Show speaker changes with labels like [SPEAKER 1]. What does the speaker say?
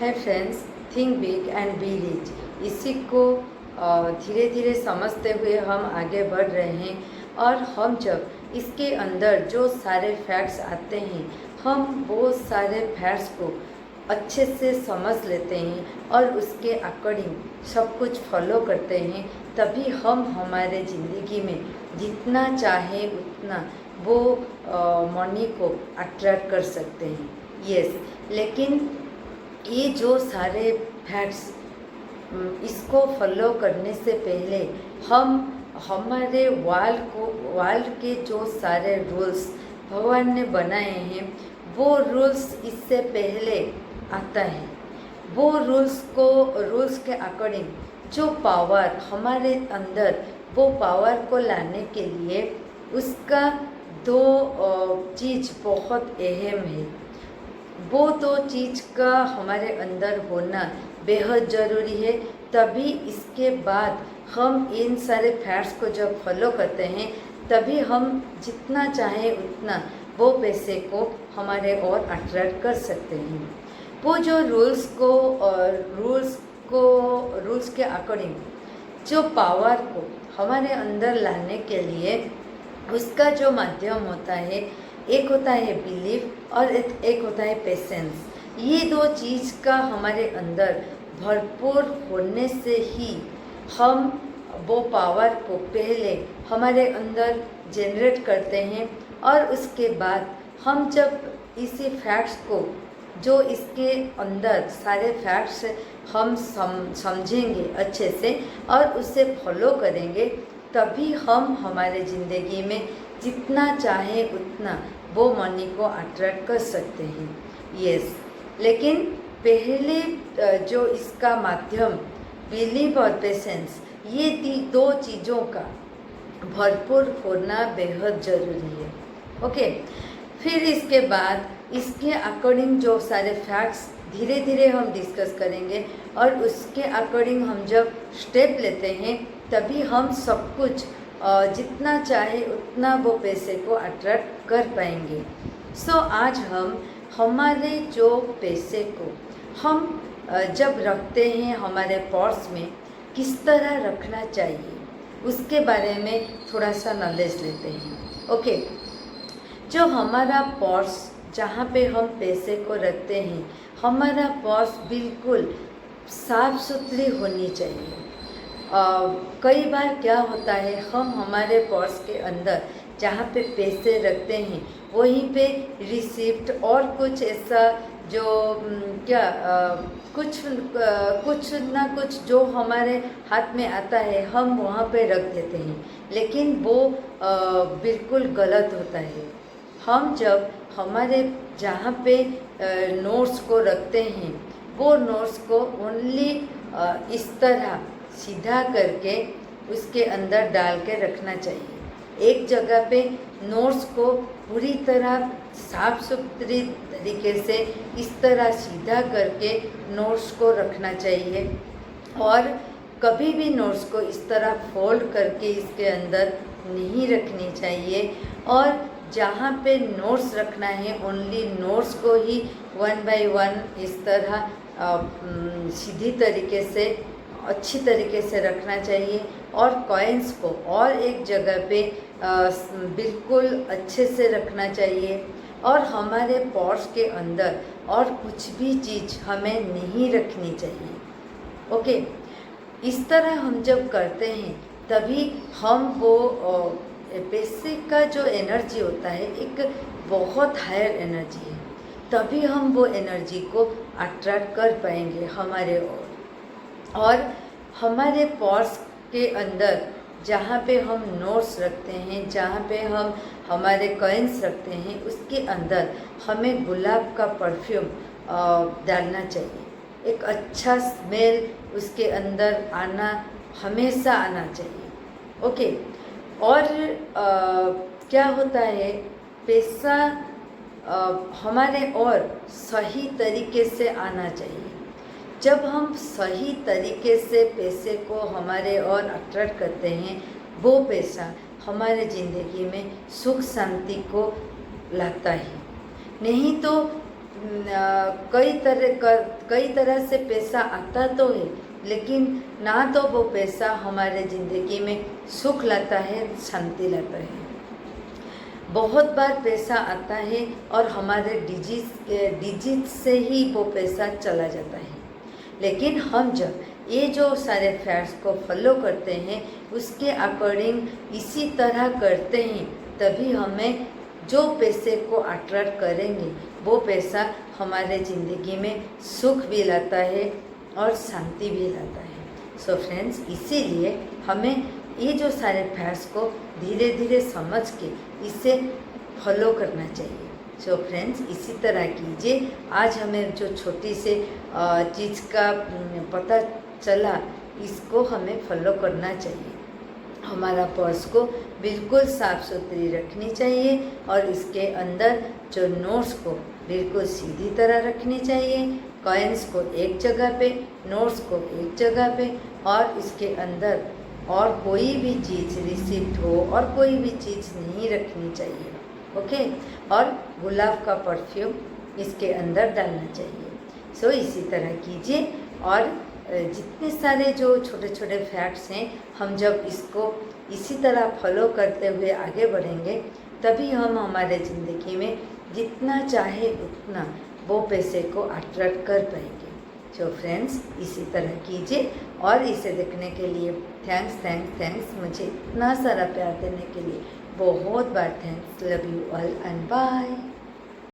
[SPEAKER 1] है friends, think big and be rich. इसी को धीरे धीरे समझते हुए हम आगे बढ़ रहे हैं। और हम जब इसके अंदर जो सारे फैक्ट्स आते हैं, हम वो सारे फैक्ट्स को अच्छे से समझ लेते हैं और उसके अकॉर्डिंग सब कुछ फॉलो करते हैं, तभी हम हमारे ज़िंदगी में जितना चाहे उतना वो मनी को अट्रैक्ट कर सकते हैं। यस, लेकिन ये जो सारे फैक्ट्स इसको फॉलो करने से पहले हम हमारे वर्ल्ड के जो सारे रूल्स भगवान ने बनाए हैं, वो रूल्स इससे पहले आता है। वो रूल्स के अकॉर्डिंग जो पावर हमारे अंदर, वो पावर को लाने के लिए उसका दो चीज़ बहुत अहम है। वो दो चीज़ का हमारे अंदर होना बेहद ज़रूरी है। तभी इसके बाद हम इन सारे फैक्ट्स को जब फॉलो करते हैं, तभी हम जितना चाहें उतना वो पैसे को हमारे और अट्रैक्ट कर सकते हैं। वो जो रूल्स के अकॉर्डिंग जो पावर को हमारे अंदर लाने के लिए उसका जो माध्यम होता है, एक होता है बिलीफ और एक होता है पेशेंस। ये दो चीज़ का हमारे अंदर भरपूर होने से ही हम वो पावर को पहले हमारे अंदर जनरेट करते हैं, और उसके बाद हम जब इसी फैक्ट्स को, जो इसके अंदर सारे फैक्ट्स हम समझेंगे अच्छे से और उसे फॉलो करेंगे, तभी हम हमारे ज़िंदगी में जितना चाहे उतना वो मनी को अट्रैक्ट कर सकते हैं। यस, लेकिन पहले जो इसका माध्यम बिलीव और पेशेंस, ये दो चीज़ों का भरपूर होना बेहद ज़रूरी है। ओके, फिर इसके बाद इसके अकॉर्डिंग जो सारे फैक्ट्स धीरे धीरे हम डिस्कस करेंगे, और उसके अकॉर्डिंग हम जब स्टेप लेते हैं, तभी हम सब कुछ जितना चाहे उतना वो पैसे को अट्रैक्ट कर पाएंगे। सो आज हम हमारे जो पैसे को हम जब रखते हैं हमारे पर्स में, किस तरह रखना चाहिए उसके बारे में थोड़ा सा नॉलेज लेते हैं। ओके, जो हमारा पर्स जहाँ पे हम पैसे को रखते हैं, हमारा पर्स बिल्कुल साफ सुथरी होनी चाहिए। कई बार क्या होता है, हम हमारे पर्स के अंदर जहाँ पे पैसे रखते हैं, वहीं पे रिसिप्ट और कुछ ऐसा जो कुछ ना कुछ जो हमारे हाथ में आता है, हम वहाँ पे रख देते हैं, लेकिन वो बिल्कुल गलत होता है। हम जब हमारे जहाँ पे नोट्स को रखते हैं, वो नोट्स को ओनली इस तरह सीधा करके उसके अंदर डाल के रखना चाहिए। एक जगह पे नोट्स को पूरी तरह साफ सुथरी तरीके से इस तरह सीधा करके नोट्स को रखना चाहिए, और कभी भी नोट्स को इस तरह फोल्ड करके इसके अंदर नहीं रखनी चाहिए। और जहाँ पे नोट्स रखना है, ओनली नोट्स को ही 1 बाय 1 इस तरह सीधी तरीके से, अच्छी तरीके से रखना चाहिए। और कॉइन्स को और एक जगह पे बिल्कुल अच्छे से रखना चाहिए। और हमारे पर्स के अंदर और कुछ भी चीज़ हमें नहीं रखनी चाहिए। ओके, इस तरह हम जब करते हैं, तभी हम वो पैसे का जो एनर्जी होता है, एक बहुत हायर एनर्जी है, तभी हम वो एनर्जी को अट्रैक्ट कर पाएंगे हमारे और हमारे पर्स के अंदर जहाँ पे हम नोट्स रखते हैं, जहाँ पे हम हमारे कॉइन्स रखते हैं, उसके अंदर हमें गुलाब का परफ्यूम डालना चाहिए। एक अच्छा स्मेल उसके अंदर हमेशा आना चाहिए। ओके, और क्या होता है, पैसा हमारे और सही तरीके से आना चाहिए। जब हम सही तरीके से पैसे को हमारे और अट्रैक्ट करते हैं, वो पैसा हमारे ज़िंदगी में सुख शांति को लाता है। नहीं तो कई तरह से पैसा आता तो है, लेकिन ना तो वो पैसा हमारे ज़िंदगी में सुख लाता है, शांति लाता है। बहुत बार पैसा आता है और हमारे डिजिट से ही वो पैसा चला जाता है। लेकिन हम जब ये जो सारे फैक्ट्स को फॉलो करते हैं, उसके अकॉर्डिंग इसी तरह करते हैं, तभी हमें जो पैसे को अट्रैक्ट करेंगे वो पैसा हमारे ज़िंदगी में सुख भी लाता है और शांति भी लाता है। सो फ्रेंड्स, इसीलिए हमें ये जो सारे फैक्ट्स को धीरे धीरे समझ के इसे फॉलो करना चाहिए। सो फ्रेंड्स, इसी तरह कीजिए। आज हमें जो छोटी से चीज़ का पता चला, इसको हमें फॉलो करना चाहिए। हमारा पर्स को बिल्कुल साफ़ सुथरी रखनी चाहिए और इसके अंदर जो नोट्स को बिल्कुल सीधी तरह रखनी चाहिए। कॉइन्स को एक जगह पे, नोट्स को एक जगह पे, और इसके अंदर और कोई भी चीज़, रिसिप्ट हो और कोई भी चीज़ नहीं रखनी चाहिए। ओके, और गुलाब का परफ्यूम इसके अंदर डालना चाहिए। सो इसी तरह कीजिए। और जितने सारे जो छोटे छोटे फैक्ट्स हैं, हम जब इसको इसी तरह फॉलो करते हुए आगे बढ़ेंगे, तभी हम हमारे ज़िंदगी में जितना चाहे उतना वो पैसे को अट्रैक्ट कर पाएंगे। सो फ्रेंड्स, इसी तरह कीजिए। और इसे देखने के लिए थैंक्स। मुझे इतना सारा प्यार देने के लिए बहुत बार thanks. Love you all and bye.